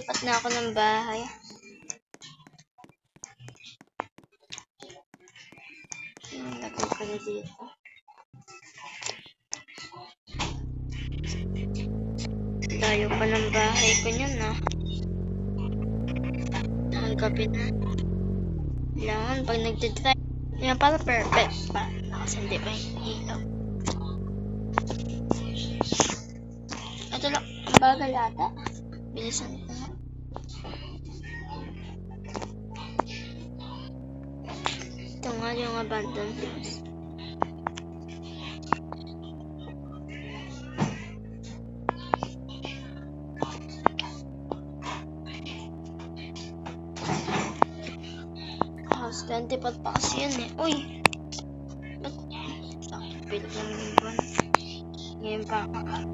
Lilipat na ako ng bahay. Lagay ko na dito. Layo pa ng bahay ko niyan na. Ang gabi na. Kailangan pag nagdidrive. Yan para perfect pa. Kasi hindi pa ilaw. Ito lang. Ang bagal ata. Bilisan ko na. Ito nga yung abandoned house. House 20 pa kasi yan eh. Uy! Ba't? Sakit lang yung buwan. Ngayon pa ako.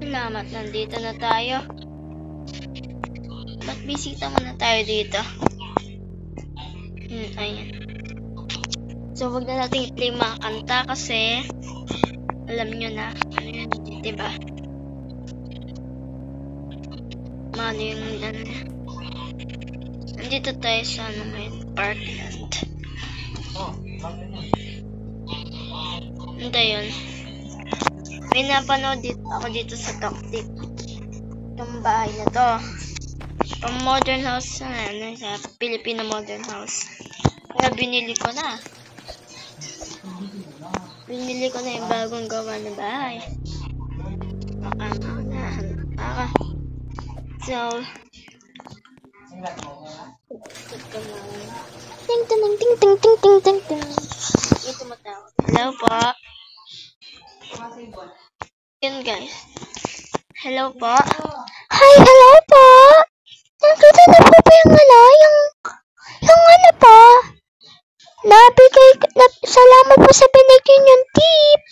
Salamat, nandito na tayo. Ba't bisita muna tayo dito? Ayan. So, wag na natin i-play mga kanta kasi alam nyo na. Ano yun, diba? Ano yung nandito tayo sa Parkland. Ano yun? May napanood ako dito sa Toktik. Itong bahay na to. Pang modern house sa Filipino modern house. Kaya binili ko na. Binili ko na yung bagong gawa na bahay. So, ting ting ting ting ting ting ting ting. Ito matawag. Hello po. Yun guys. Hello po. Hi, hello po. Nakita na po ba yung ano po? Salamat po sa binigyan yung tip.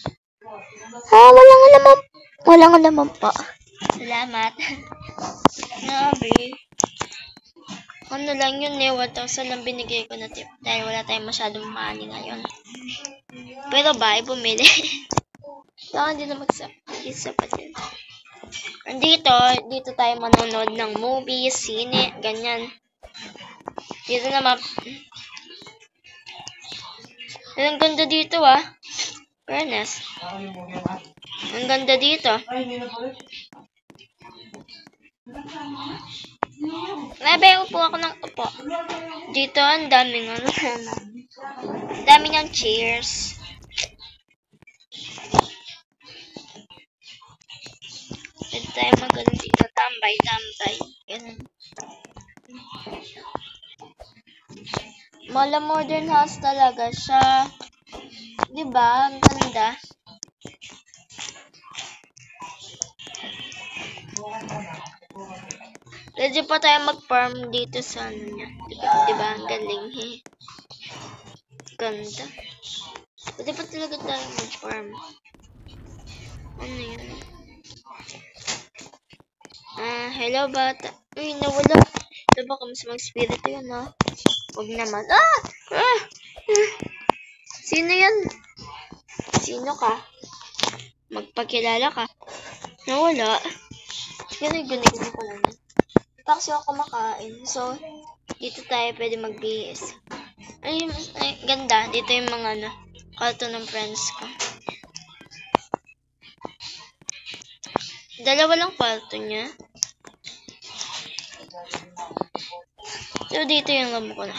Wala nga naman po. Salamat. Grabe. Ano lang yun eh, 1,000 lang binigay ko na tip. Dahil wala tayong masyadong money ngayon. Pero bye, bumili. Baka hindi na mag-isa pa din. Dito tayo manonood ng movie, sine, ganyan. Dito naman. Ang ganda dito ah. Fairness. Ang ganda dito. Nabayo po ako ng upo. Dito ang daming ng chairs. Pwede tayo magano dito. Tambay. Ganun. Mala modern house talaga siya. Diba? Ang ganda. Pwede pa tayo mag-farm dito sa ano niya. Diba? Ang galing. Ganda. Pwede pa talaga tayo mag-farm. Ano yun? Hello bata. Uy, nawala. Diba ka mas mag-spirit yun, ha? Huwag naman. Sino yan? Sino ka? Magpakilala ka. Nawala. Ganun ko lang yan. Kasi ako kumakain. So, dito tayo pwede mag-BS. Ay, ganda. Dito yung mga karton ng friends ko. Dalawa lang kwarto niya. So, dito yung room ko na.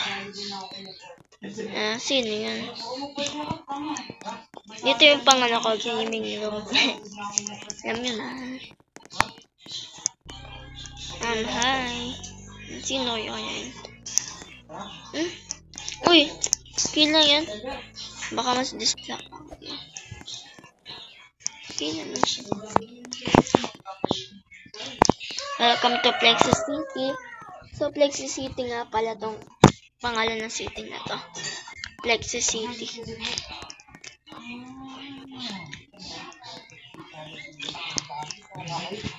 Sino yan? Dito yung pangano ko, gaming room. Alam nyo na. Hi. Sino yun? Uy, okay lang yan. Baka mas distract. Okay naman siya. Welcome to Plexi City. So, Plexi City nga pala tong pangalan ng city na to. Lexus City.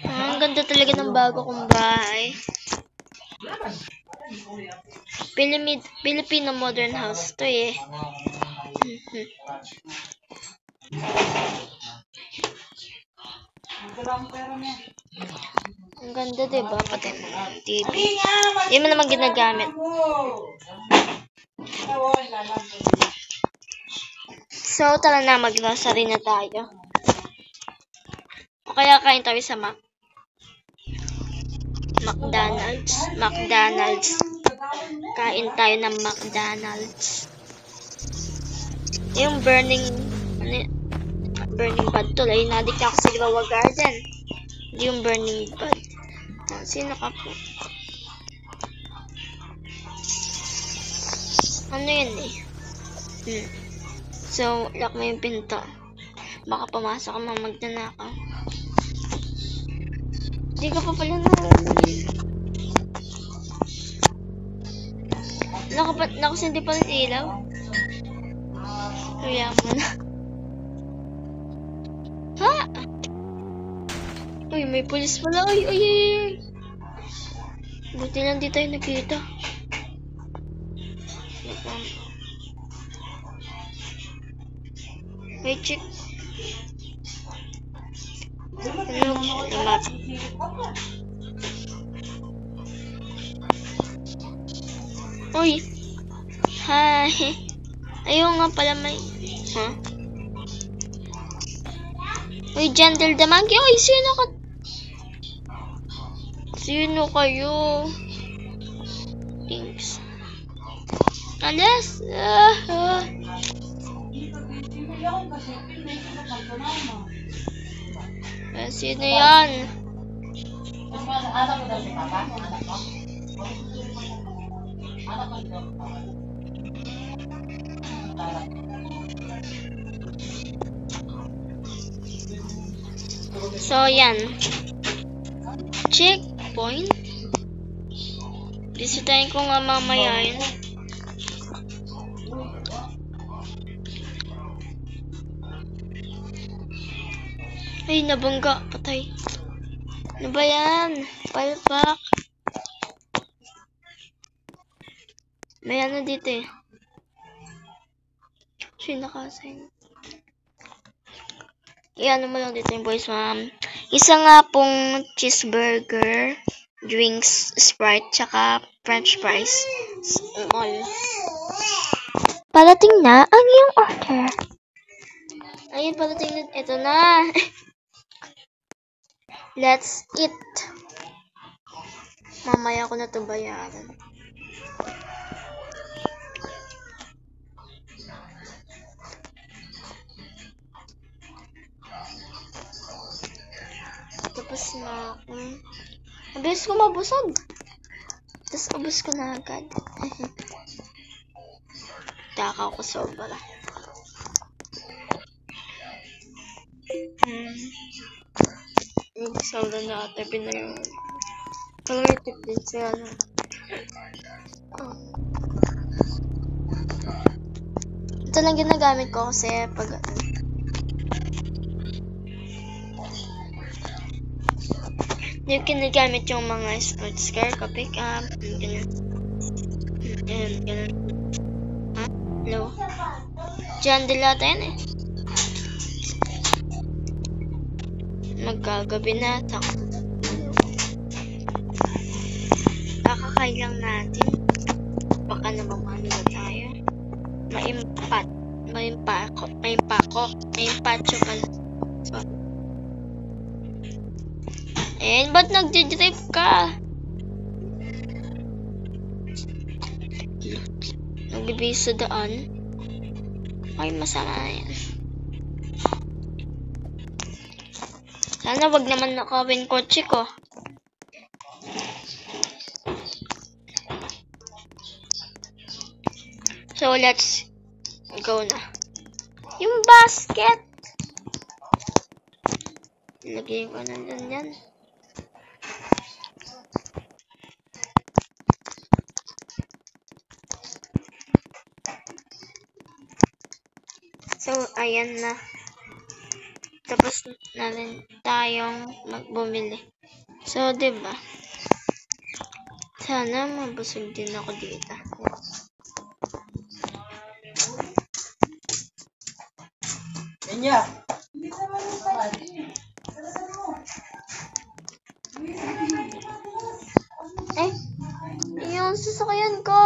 Ang ganda talaga ng bago kong bahay. Filipino modern house to eh. Ang ganda, diba? Pati ng TV. Hindi mo naman ginagamit. So, tara na, mag-grocery na tayo. O kaya kain tayo sa McDonald's. Kain tayo ng McDonald's. Yung burning bud to. Ay, nadik ako sa Liwawa Garden. Hindi yung burning bud. Sino ka po? Ano yun eh? So, lock mo yung pinto. Baka pumasok ka magnanakaw. Hindi ka pa pala nakasindi pa ng ilaw. Kaya mo na. Ha? Uy, may pulis pala. Uy. Buti lang di tayo nakita. Hey, chick. Uy. Hi. Ayaw nga pala may... Huh? Uy, Jandel the Monkey. Uy, sino kayo? Thanks. Alas. Sino yan? So, yan. Checkpoint. Bisitahin ko nga mamaya yun. Ay, nabangga. Patay. Ano ba yan? Palpak. May ano dito eh. Siya nakasign. Iyan mo lang dito yung boys, ma'am. Isa nga pong cheeseburger, drinks, Sprite, tsaka french fries. Small. Parating na ang iyong order. Ayun, parating na. Ito na. Let's eat. Mamaya ko na ito bayaran. Tapos na ako. Mabilis ko mabusog. Tapos ubos ko na agad. Takaw ko sobra. Sobra na ate. Pinayong. Pag-retip din siya. Ito lang ginagamit ko kasi pag yung ginagamit yung mga sports car, pick up, ganun. Ganun. Ha? Hello? Diyan dilata yan eh. Magkagabi na. Kakakain lang natin. Baka naman na tayo. Maimpacho pala. So, ba't nagdi-drive ka? Nagbibihis sa daan. Ay, masama yan. Sana wag naman nakawin kotse ko. So, let's go na. Yung basket! Lagay ko na yan. bayan na. Tapos na rin tayong magbumili. So, diba? Sana mabusog din ako dito. Kanya. Eh, yung sasakyan ko.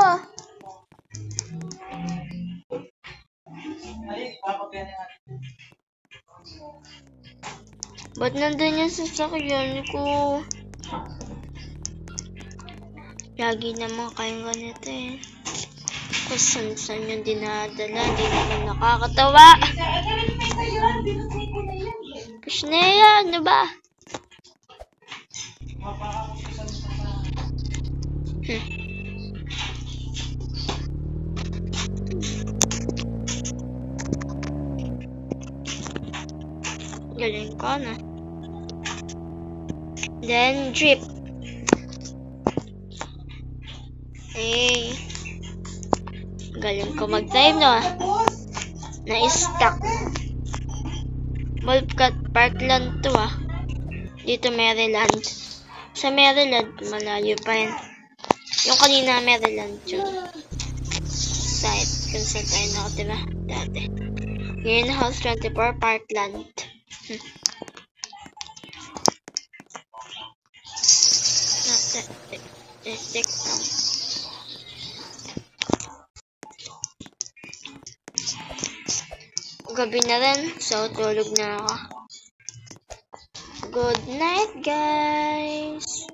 Ba't nandun yung sasakyan ko? Lagi naman kayong ganito eh. Kung saan yung dinadala, di naman nakakatawa. Pusneya, ano ba? Galing ko na. Then, drip. Eh, galing ko mag-time, no? Na-stuck. Wolfcat Parkland to, ah. Dito, Maryland. Sa Maryland, malayo pa yan. Yung kanina, Maryland, yung site kung saan tayo nakatira dati. Ngayon, House 24, Parkland. Check down. Gabi na rin, so tulog na ako. Good night, guys!